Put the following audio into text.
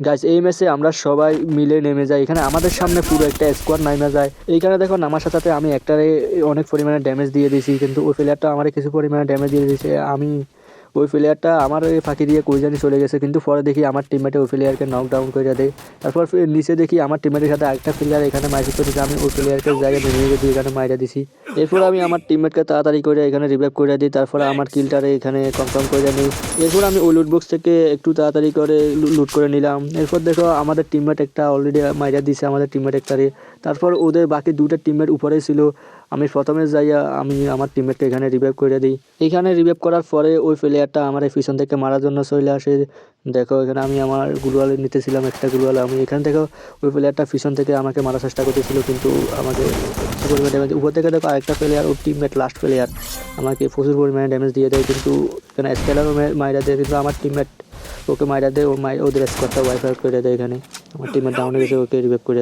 Guys এই ম্যাচে আমরা সবাই মিলে নেমে যাই, এখানে আমাদের সামনে পুরো একটা স্কোয়াড নামে যায়। এইখানে দেখো নামার সাথে আমি একটারে অনেক পরিমাণে ড্যামেজ দিয়ে দিয়েছি, কিন্তু ওই প্লেয়ারটা আমার কিছু পরিমাণে ড্যামেজ দিয়ে দিয়েছে। আমি ওই প্লেয়ারটা আমার ফাঁকি দিয়ে কই জানি চলে গেছে, কিন্তু পরে দেখি আমার টিমমেটে ওই প্লেয়ারকে নকডাউন করে দেয়। তারপর নিচে দেখি আমার টিমমেটের সাথে আরেকটা প্লেয়ার এখানে মাইরে করেছে, আমি ওই প্লেয়ারকে জায়গায় নেমে গিয়ে এখানে মাইরা দিছি। এরপর আমি আমার টিমমেটকে তাড়াতাড়ি করে এখানে রিভাইভ করে দিই, তারপরে আমার কিলটারে এখানে কনফার্ম করে নিই। এরপর আমি ওই লুটবক্স থেকে একটু তাড়াতাড়ি করে লুট করে নিলাম। এরপর দেখো আমাদের টিমমেট একটা অলরেডি মাইরা দিছে আমাদের টিমমেট একটারে। তারপর ওদের বাকি দুটো টিমমেট উপরে ছিল। আমি প্রথমে যাইয়া আমি আমার টিমমেটকে এখানে রিভাইভ করে দিই। এখানে রিভাইভ করার পরে ওই প্লেয়ারটা আমার এই পিছন থেকে মারার জন্য চলে আসে। দেখো এখানে আমি আমার গ্লুয়াল নিতেছিলাম একটা গ্লুয়াল, আমি এখানে দেখো ওই প্লেয়ারটা পিছন থেকে আমাকে মারার চেষ্টা করতেছিল, কিন্তু আমাকে প্রচুর পরিমাণে ড্যামেজ। উপর থেকে দেখো আরেকটা প্লেয়ার ওর টিমমেট লাস্ট প্লেয়ার আমাকে প্রচুর পরিমাণে ড্যামেজ দিয়ে দেয়, কিন্তু এখানে স্কেলারও মাইরা দেয়, কিন্তু আমার টিমমেট ওকে মাইরা দেয়, ওদের স্কোয়াডটা ওয়াইফ আউট করে দেয়। এখানে আমার টিমমেট ডাউন হয়ে গেছে, ওকে রিভাইভ করে